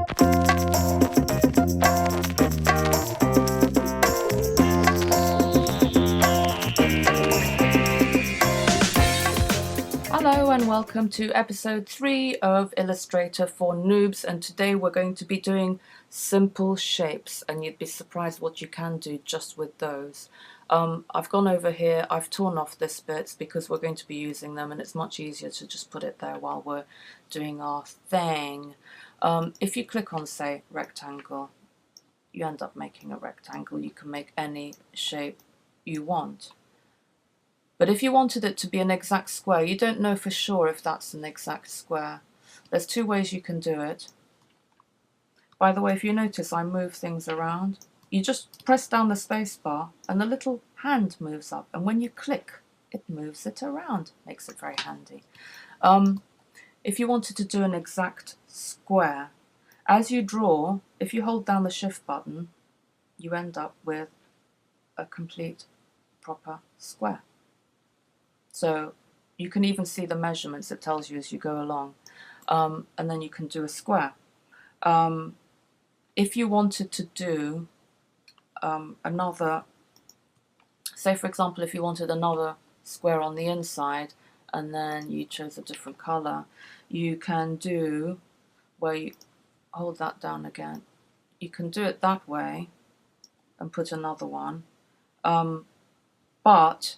Hello and welcome to episode 3 of Illustrator for Noobs, and today we're going to be doing simple shapes, and you'd be surprised what you can do just with those. I've gone over here, I've torn off this bits because we're going to be using them and it's much easier to just put it there while we're doing our thing. If you click on, say, rectangle, you end up making a rectangle. You can make any shape you want. But if you wanted it to be an exact square, you don't know for sure if that's an exact square. There's two ways you can do it. By the way, if you notice I move things around, you just press down the space bar and the little hand moves up, and when you click, it moves it around. Makes it very handy. If you wanted to do an exact square, as you draw, if you hold down the shift button, you end up with a complete proper square. So you can even see the measurements it tells you as you go along, and then you can do a square. If you wanted to do another, say for example, if you wanted another square on the inside and then you chose a different color, you can do, where you hold that down again, you can do it that way and put another one, but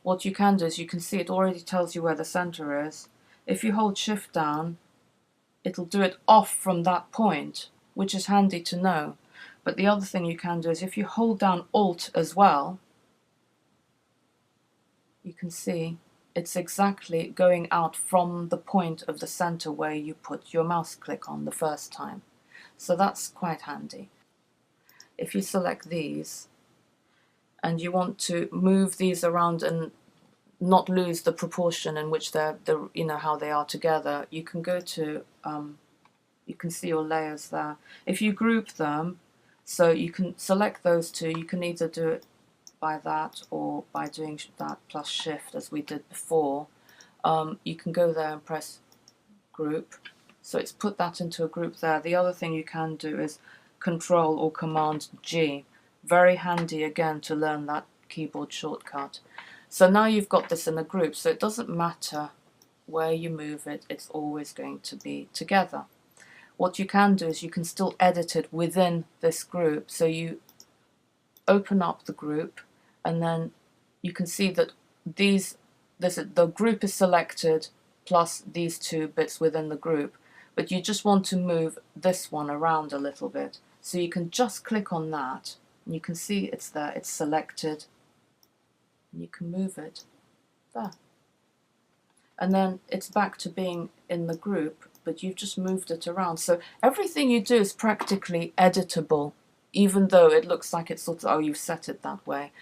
what you can do is you can see it already tells you where the center is. If you hold shift down, it'll do it off from that point, which is handy to know. But the other thing you can do is if you hold down alt as well, you can see it's exactly going out from the point of the center where you put your mouse click on the first time. So that's quite handy. If you select these, and you want to move these around and not lose the proportion in which they're you know, how they are together, you can go to, you can see your layers there. If you group them, so you can select those two, you can either do it by that or by doing that plus shift as we did before. You can go there and press group, so it's put that into a group there. The other thing you can do is Control or Command G. Very handy again to learn that keyboard shortcut. So now you've got this in a group, so it doesn't matter where you move it, it's always going to be together. What you can do is you can still edit it within this group. So you open up the group and then you can see that the group is selected plus these two bits within the group, but you just want to move this one around a little bit. So you can just click on that. You can see it's there, it's selected, and you can move it there. And then it's back to being in the group, but you've just moved it around. So everything you do is practically editable, even though it looks like it's sort of, oh, you've set it that way.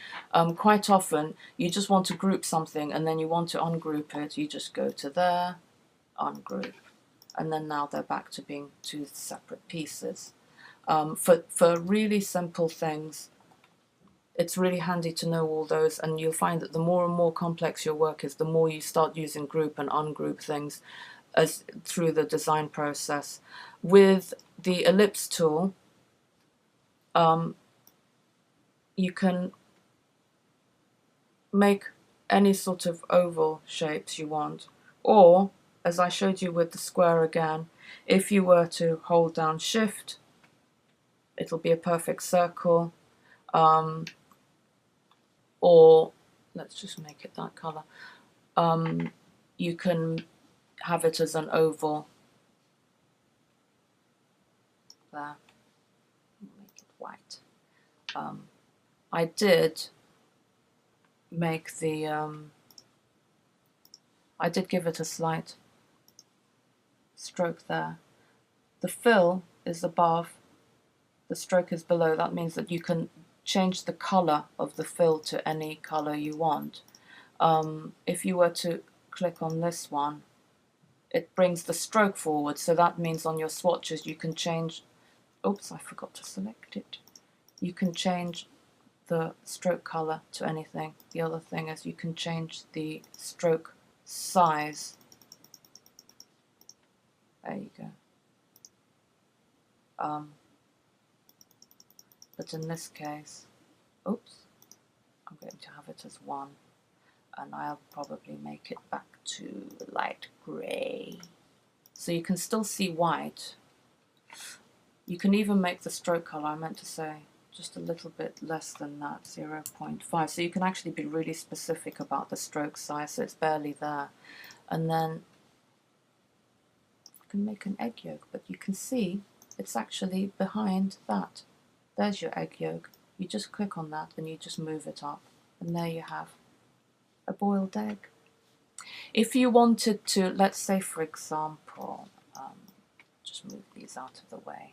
Quite often, you just want to group something, and then you want to ungroup it. You just go to there, ungroup, and then now they're back to being two separate pieces. For really simple things, it's really handy to know all those, and you'll find that the more and more complex your work is, the more you start using group and ungroup things as through the design process. With the Ellipse Tool, you can make any sort of oval shapes you want, or, as I showed you with the square again, if you were to hold down shift, it'll be a perfect circle, or let's just make it that color. You can have it as an oval there. Make it white. I did make the I did give it a slight stroke there. The fill is above, the stroke is below. That means that you can change the color of the fill to any color you want. If you were to click on this one, it brings the stroke forward, so that means on your swatches you can change, oops, I forgot to select it. You can change the stroke color to anything. The other thing is you can change the stroke size. There you go. But in this case, oops, I'm going to have it as 1, and I'll probably make it back to light grey. So you can still see white. You can even make the stroke color, I meant to say, just a little bit less than that, 0.5. So you can actually be really specific about the stroke size, so it's barely there. And then you can make an egg yolk, but you can see it's actually behind that. There's your egg yolk. You just click on that and you just move it up, and there you have a boiled egg. If you wanted to, let's say for example, just move these out of the way,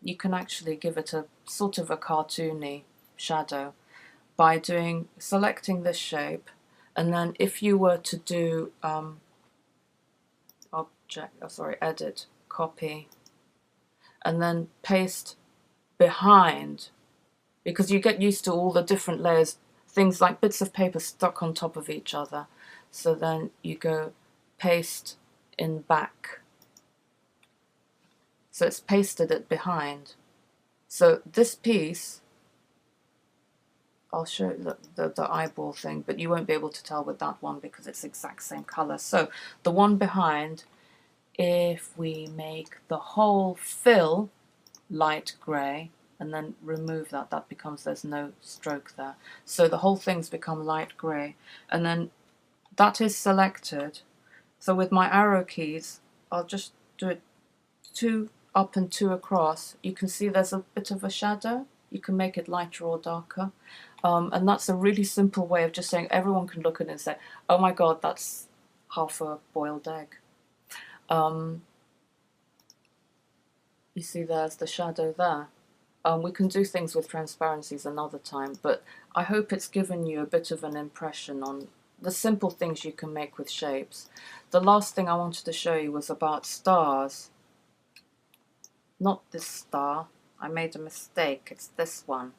you can actually give it a sort of a cartoony shadow by selecting this shape, and then if you were to do edit, copy, and then paste behind, because you get used to all the different layers, things like bits of paper stuck on top of each other. So then you go paste in back. So it's pasted it behind. So this piece, I'll show you the eyeball thing, but you won't be able to tell with that one because it's the exact same color. So the one behind, if we make the whole fill light grey and then remove that, that becomes, there's no stroke there. So the whole thing's become light grey, and then that is selected. So with my arrow keys, I'll just do it 2 up and 2 across. You can see there's a bit of a shadow. You can make it lighter or darker. And that's a really simple way of just saying, everyone can look at it and say, oh my god, that's half a boiled egg. You see there's the shadow there. We can do things with transparencies another time, but I hope it's given you a bit of an impression on the simple things you can make with shapes. The last thing I wanted to show you was about stars. Not this star. I made a mistake. It's this one.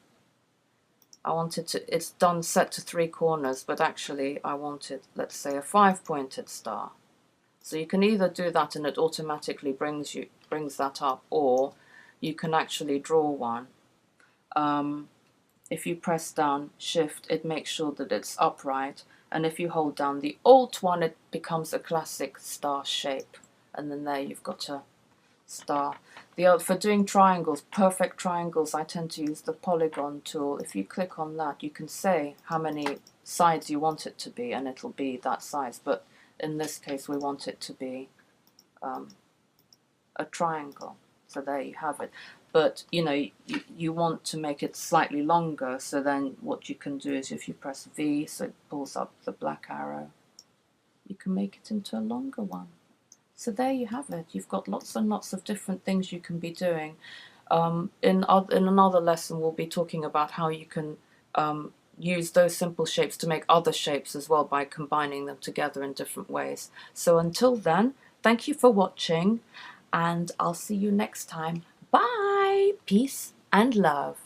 I wanted to, it's done set to 3 corners, but actually I wanted, let's say, a 5-pointed star. So you can either do that and it automatically brings that up, or you can actually draw one. If you press down Shift, it makes sure that it's upright, and if you hold down the Alt one, it becomes a classic star shape, and then there you've got a star. For doing triangles, perfect triangles, I tend to use the Polygon Tool. If you click on that, you can say how many sides you want it to be, and it'll be that size. But in this case, we want it to be a triangle. So there you have it. But you know, you want to make it slightly longer, so then what you can do is if you press V, so it pulls up the black arrow, you can make it into a longer one. So there you have it. You've got lots and lots of different things you can be doing. In another lesson, we'll be talking about how you can use those simple shapes to make other shapes as well by combining them together in different ways. So until then, thank you for watching, and I'll see you next time. Bye! Peace and love.